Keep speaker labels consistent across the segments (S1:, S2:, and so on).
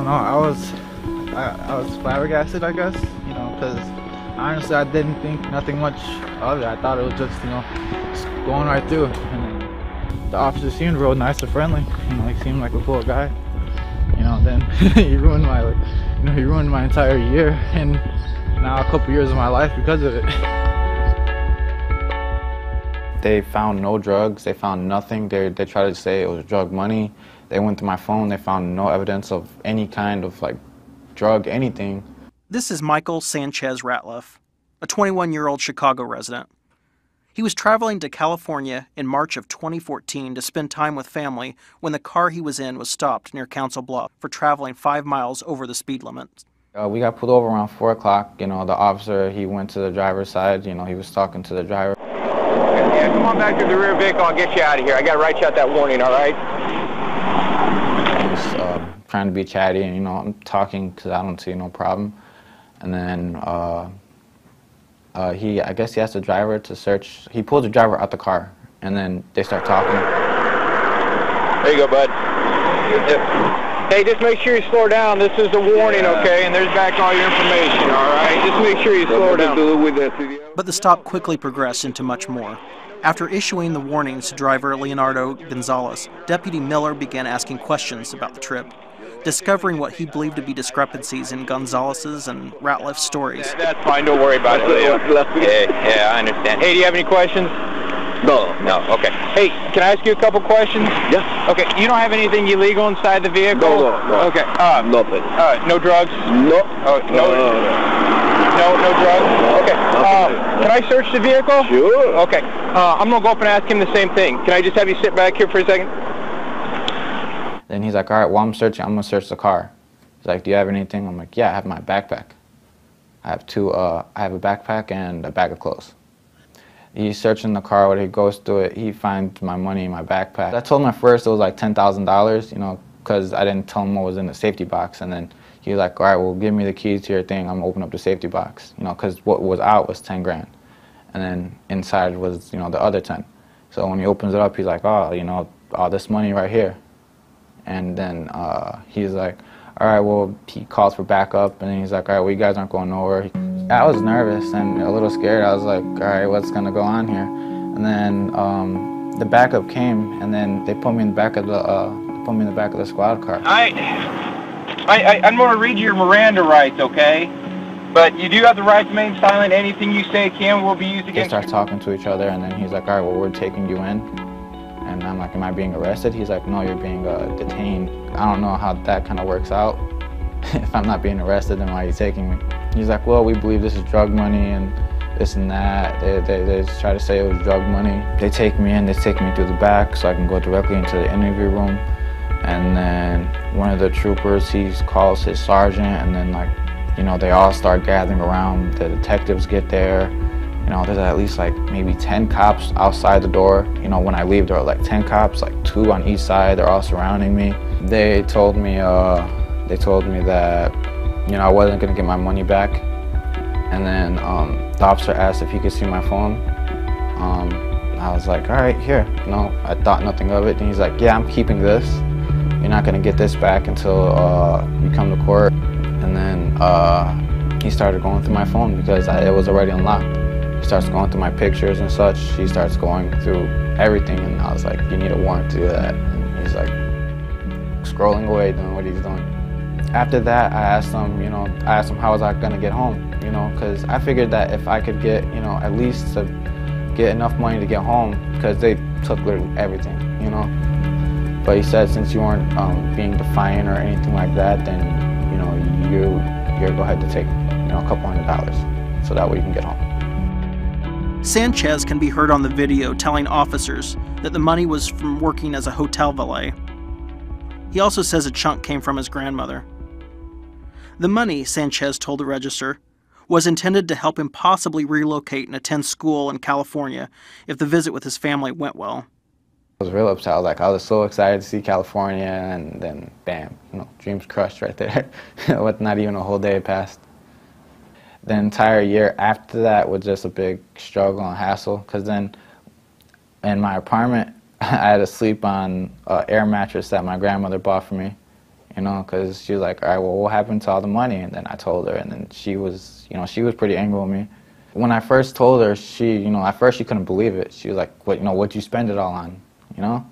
S1: don't know. I was flabbergasted, I guess, you know, because honestly, I didn't think nothing much of it. I thought it was just, you know, just going right through. And the officer seemed real nice and friendly. You know, he seemed like a cool guy. You know, then he ruined my, you know, he ruined my entire year and now a couple years of my life because of it. They found no drugs. They found nothing. They tried to say it was drug money. They went to my phone. They found no evidence of any kind of like drug anything.
S2: This is Michael Sanchez Ratliff, a 21-year-old Chicago resident. He was traveling to California in March of 2014 to spend time with family when the car he was in was stopped near Council Bluff for traveling 5 miles over the speed limit.
S1: We got pulled over around 4 o'clock. You know, the officer, he went to the driver's side. You know, he was talking to the driver.
S3: Yeah, come on back to the rear vehicle. I'll get you out of here. I got to write you out that warning, all right?
S1: He was trying to be chatty, and, you know, I'm talking because I don't see no problem. And then I guess he asked the driver to search. He pulled the driver out the car, and then they start talking.
S3: There you go, bud. Hey, just make sure you slow down. This is the warning, okay? And there's back all your information, all right? Just make sure you slow down.
S2: But the stop quickly progressed into much more. After issuing the warnings to driver Leonardo Gonzalez, Deputy Miller began asking questions about the trip, discovering what he believed to be discrepancies in Gonzalez's and Ratliff's stories.
S3: Yeah, that's fine. Don't worry about it, Leo. Yeah, I understand. Hey, do you have any questions? No. No, okay. Hey, can I ask you a couple questions?
S4: Yeah.
S3: Okay, you don't have anything illegal inside the vehicle?
S4: No.
S3: Okay.
S4: Nothing.
S3: No drugs?
S4: No.
S3: Oh, no drugs? Okay. Can I search the vehicle?
S4: Sure.
S3: Okay. I'm going to go up and ask him the same thing. Can I just have you sit back here for a second?
S1: Then he's like, all right, while I'm searching, I'm going to search the car. He's like, do you have anything? I'm like, yeah, I have my backpack. I have a backpack and a bag of clothes. He's searching the car. When he goes through it, he finds my money in my backpack. I told him at first it was like $10,000, you know, because I didn't tell him what was in the safety box. And then he was like, all right, well, give me the keys to your thing. I'm going to open up the safety box, you know, because what was out was 10 grand. And then inside was, you know, the other 10. So when he opens it up, he's like, oh, you know, all this money right here. And then he's like, all right, well, he calls for backup, and then he's like, all right, well, you guys aren't going nowhere. I was nervous and a little scared. I was like, all right, what's going to go on here? And then the backup came, and then they put me in the back of the squad car.
S3: I'm going to read you your Miranda rights, okay? But you do have the right to remain silent. Anything you say will be used against you.
S1: They start talking to each other, and then he's like, all right, well, we're taking you in. And I'm like, am I being arrested? He's like, no, you're being detained. I don't know how that kind of works out. If I'm not being arrested, then why are you taking me? He's like, well, we believe this is drug money and this and that. They just try to say it was drug money. They take me in, they take me through the back so I can go directly into the interview room. And then one of the troopers, he calls his sergeant, and then, like, you know, they all start gathering around. The detectives get there. You know, there's at least like maybe 10 cops outside the door. You know, when I leave, there are like 10 cops, like 2 on each side. They're all surrounding me. They told me that, you know, I wasn't gonna get my money back. And then the officer asked if he could see my phone. I was like, all right, here. You know, I thought nothing of it. And he's like, yeah, I'm keeping this. You're not gonna get this back until you come to court. And then he started going through my phone because it was already unlocked. He starts going through my pictures and such. He starts going through everything, and I was like, you need a warrant to do that. And he's like scrolling away, doing what he's doing. After that, I asked him how was I gonna get home, you know, because I figured that if I could get, you know, at least to get enough money to get home, because they took literally everything, you know. But he said since you weren't being defiant or anything like that, then, you know, you're go ahead to take, you know, a couple $100, so that way you can get home.
S2: Sanchez can be heard on the video telling officers that the money was from working as a hotel valet. He also says a chunk came from his grandmother. The money, Sanchez told the Register, was intended to help him possibly relocate and attend school in California if the visit with his family went well.
S1: I was real upset. I was so excited to see California, and then bam, you know, dreams crushed right there. With not even a whole day passed. The entire year after that was just a big struggle and hassle, because then in my apartment, I had to sleep on an air mattress that my grandmother bought for me. you know, because she was like, all right, well, what happened to all the money? And then I told her, and then she was, you know, she was pretty angry with me. When I first told her, she, you know, at first she couldn't believe it. She was like, what, you know, what'd you spend it all on, you know?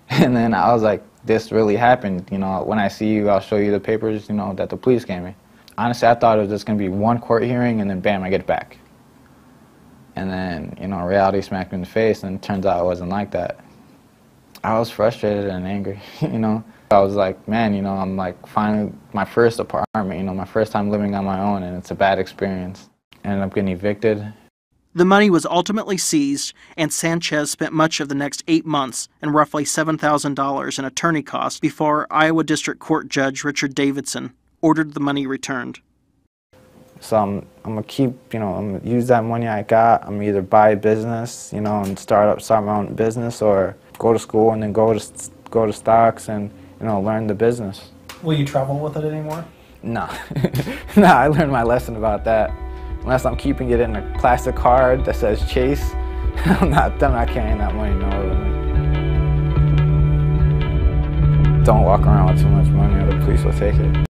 S1: And then I was like, this really happened, you know, when I see you, I'll show you the papers, you know, that the police gave me. Honestly, I thought it was just going to be one court hearing and then bam, I get it back. And then, you know, reality smacked me in the face, and it turns out it wasn't like that. I was frustrated and angry, you know. I was like, man, you know, I'm like finally, my first apartment, you know, my first time living on my own, and it's a bad experience. Ended up getting evicted.
S2: The money was ultimately seized, and Sanchez spent much of the next 8 months and roughly $7,000 in attorney costs before Iowa District Court Judge Richard Davidson ordered the money returned.
S1: So I'm gonna keep, you know, I'm gonna use that money I got. I'm gonna either buy a business, you know, and start my own business, or go to school and then go to stocks and, you know, learn the business.
S2: Will you travel with it anymore?
S1: No, no, I learned my lesson about that. Unless I'm keeping it in a plastic card that says Chase, I'm not carrying that money nowhere with me. Don't walk around with too much money or the police will take it.